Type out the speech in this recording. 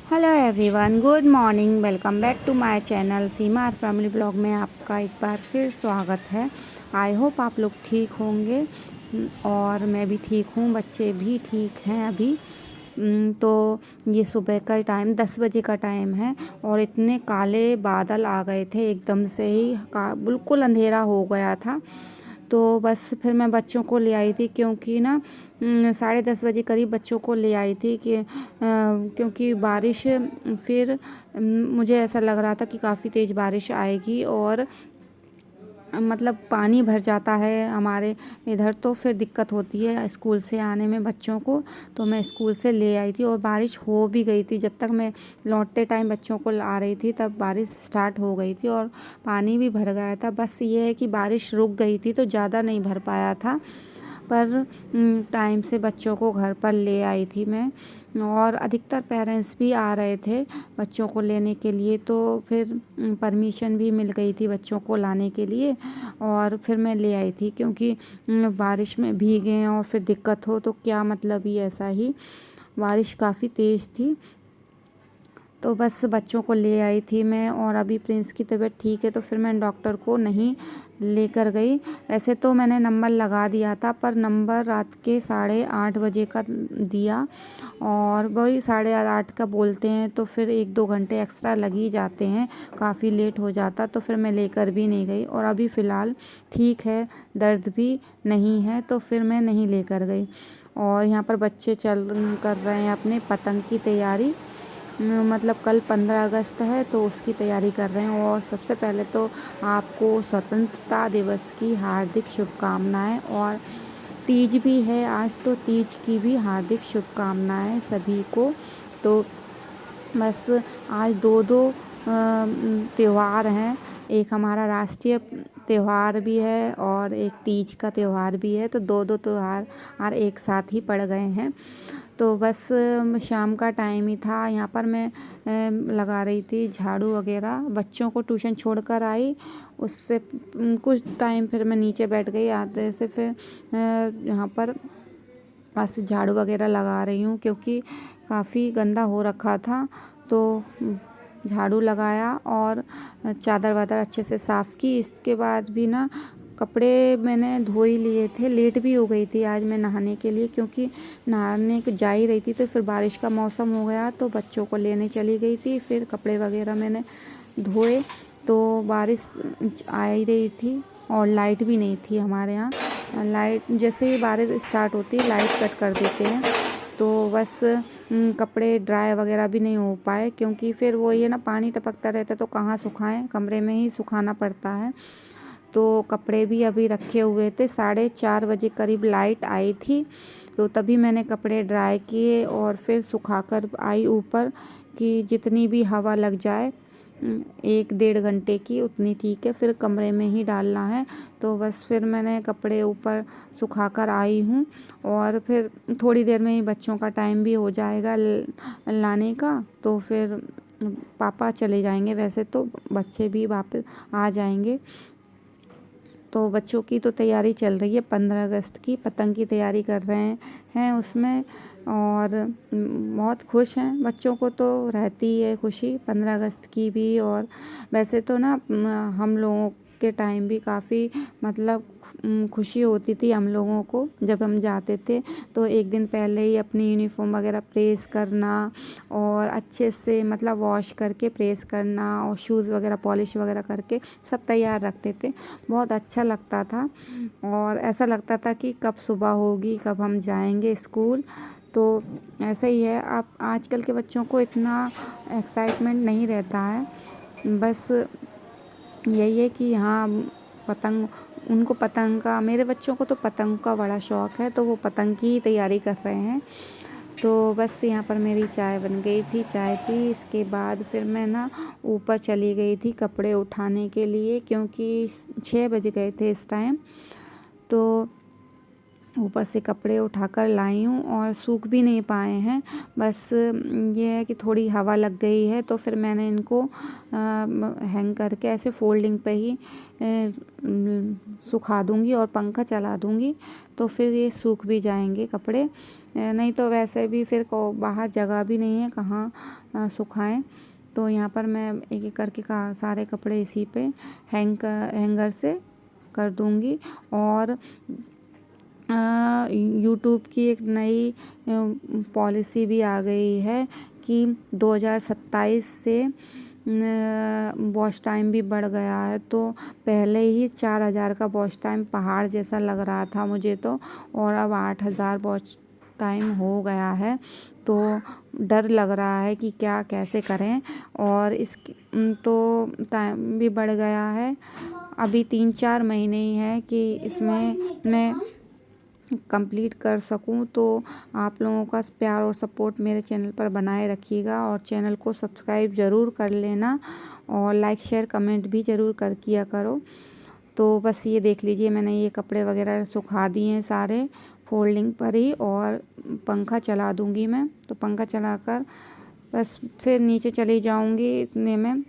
Hello everyone, good morning. Welcome back to my channel Seema और family blog में आपका एक बार फिर स्वागत है। आई होप आप लोग ठीक होंगे और मैं भी ठीक हूँ, बच्चे भी ठीक हैं अभी। तो ये सुबह का टाइम 10 बजे का टाइम है और इतने काले बादल आ गए थे, एकदम से ही बिल्कुल अंधेरा हो गया था। तो बस फिर मैं बच्चों को ले आई थी, क्योंकि ना 10:30 बजे करीब बच्चों को ले आई थी कि क्योंकि बारिश फिर मुझे ऐसा लग रहा था कि काफ़ी तेज़ बारिश आएगी और मतलब पानी भर जाता है हमारे इधर, तो फिर दिक्कत होती है स्कूल से आने में बच्चों को। तो मैं स्कूल से ले आई थी और बारिश हो भी गई थी। जब तक मैं लौटते टाइम बच्चों को ला रही थी तब बारिश स्टार्ट हो गई थी और पानी भी भर गया था। बस ये है कि बारिश रुक गई थी तो ज़्यादा नहीं भर पाया था, पर टाइम से बच्चों को घर पर ले आई थी मैं। और अधिकतर पेरेंट्स भी आ रहे थे बच्चों को लेने के लिए, तो फिर परमिशन भी मिल गई थी बच्चों को लाने के लिए और फिर मैं ले आई थी। क्योंकि बारिश में भीगे और फिर दिक्कत हो तो क्या मतलब ही, ऐसा ही बारिश काफ़ी तेज़ थी। तो बस बच्चों को ले आई थी मैं। और अभी प्रिंस की तबीयत ठीक है तो फिर मैं डॉक्टर को नहीं लेकर गई। वैसे तो मैंने नंबर लगा दिया था, पर नंबर रात के 8:30 बजे का दिया और वही 8:30 का बोलते हैं तो फिर 1-2 घंटे एक्स्ट्रा लग ही जाते हैं, काफ़ी लेट हो जाता। तो फिर मैं लेकर भी नहीं गई और अभी फ़िलहाल ठीक है, दर्द भी नहीं है, तो फिर मैं नहीं लेकर गई। और यहाँ पर बच्चे चल कर रहे हैं अपने पतंग की तैयारी। मतलब कल 15 अगस्त है तो उसकी तैयारी कर रहे हैं। और सबसे पहले तो आपको स्वतंत्रता दिवस की हार्दिक शुभकामनाएं, और तीज भी है आज, तो तीज की भी हार्दिक शुभकामनाएं सभी को। तो बस आज दो त्यौहार हैं, एक हमारा राष्ट्रीय त्यौहार भी है और एक तीज का त्यौहार भी है, तो दो त्यौहार एक साथ ही पड़ गए हैं। तो बस शाम का टाइम ही था, यहाँ पर मैं लगा रही थी झाड़ू वगैरह। बच्चों को ट्यूशन छोड़कर आई, उससे कुछ टाइम फिर मैं नीचे बैठ गई। आते से फिर यहाँ पर बस झाड़ू वगैरह लगा रही हूँ, क्योंकि काफ़ी गंदा हो रखा था। तो झाड़ू लगाया और चादर वादर अच्छे से साफ़ की। इसके बाद भी ना कपड़े मैंने धो ही लिए थे, लेट भी हो गई थी आज मैं नहाने के लिए, क्योंकि नहाने को जा ही रही थी तो फिर बारिश का मौसम हो गया तो बच्चों को लेने चली गई थी। फिर कपड़े वगैरह मैंने धोए तो बारिश आ ही रही थी और लाइट भी नहीं थी हमारे यहाँ। लाइट जैसे ही बारिश स्टार्ट होती है लाइट कट कर देते हैं, तो बस कपड़े ड्राई वगैरह भी नहीं हो पाए, क्योंकि फिर वो ये ना पानी टपकता रहता है तो कहाँ सुखाएं, कमरे में ही सुखाना पड़ता है। तो कपड़े भी अभी रखे हुए थे। 4:30 बजे करीब लाइट आई थी, तो तभी मैंने कपड़े ड्राई किए और फिर सुखाकर आई ऊपर, कि जितनी भी हवा लग जाए 1-1.5 घंटे की उतनी ठीक है, फिर कमरे में ही डालना है। तो बस फिर मैंने कपड़े ऊपर सुखाकर आई हूँ और फिर थोड़ी देर में ही बच्चों का टाइम भी हो जाएगा लाने का, तो फिर पापा चले जाएंगे। वैसे तो बच्चे भी वापस आ जाएंगे। तो बच्चों की तो तैयारी चल रही है, 15 अगस्त की पतंग की तैयारी कर रहे हैं उसमें, और बहुत खुश हैं। बच्चों को तो रहती है खुशी 15 अगस्त की भी। और वैसे तो ना हम लोगों के टाइम भी काफ़ी मतलब खुशी होती थी हम लोगों को, जब हम जाते थे तो एक दिन पहले ही अपनी यूनिफॉर्म वगैरह प्रेस करना और अच्छे से मतलब वॉश करके प्रेस करना और शूज़ वगैरह पॉलिश वगैरह करके सब तैयार रखते थे। बहुत अच्छा लगता था और ऐसा लगता था कि कब सुबह होगी, कब हम जाएंगे स्कूल। तो ऐसा ही है, आप आजकल के बच्चों को इतना एक्साइटमेंट नहीं रहता है। बस यही है कि हाँ, पतंग, उनको पतंग का, मेरे बच्चों को तो पतंग का बड़ा शौक़ है, तो वो पतंग की तैयारी कर रहे हैं। तो बस यहाँ पर मेरी चाय बन गई थी, चाय पी। इसके बाद फिर मैं ना ऊपर चली गई थी कपड़े उठाने के लिए, क्योंकि 6 बज गए थे इस टाइम। तो ऊपर से कपड़े उठाकर लाई हूँ और सूख भी नहीं पाए हैं। बस ये है कि थोड़ी हवा लग गई है तो फिर मैंने इनको हैंग करके ऐसे फोल्डिंग पे ही सुखा दूँगी और पंखा चला दूँगी, तो फिर ये सूख भी जाएंगे कपड़े। नहीं तो वैसे भी फिर बाहर जगह भी नहीं है कहाँ सुखाएं। तो यहाँ पर मैं एक एक करके सारे कपड़े इसी पे हैंगर से कर दूँगी। और यूट्यूब की एक नई पॉलिसी भी आ गई है कि 2027 से वॉच टाइम भी बढ़ गया है। तो पहले ही 4000 का वॉच टाइम पहाड़ जैसा लग रहा था मुझे तो, और अब 8000 वॉच टाइम हो गया है। तो डर लग रहा है कि क्या कैसे करें, और इस तो टाइम भी बढ़ गया है। अभी 3-4 महीने ही है कि इसमें मैं कंप्लीट कर सकूं। तो आप लोगों का प्यार और सपोर्ट मेरे चैनल पर बनाए रखिएगा, और चैनल को सब्सक्राइब ज़रूर कर लेना, और लाइक शेयर कमेंट भी ज़रूर कर किया करो। तो बस ये देख लीजिए, मैंने ये कपड़े वगैरह सुखा दिए हैं सारे फोल्डिंग पर ही, और पंखा चला दूँगी मैं। तो पंखा चलाकर बस फिर नीचे चली जाऊँगी इतने में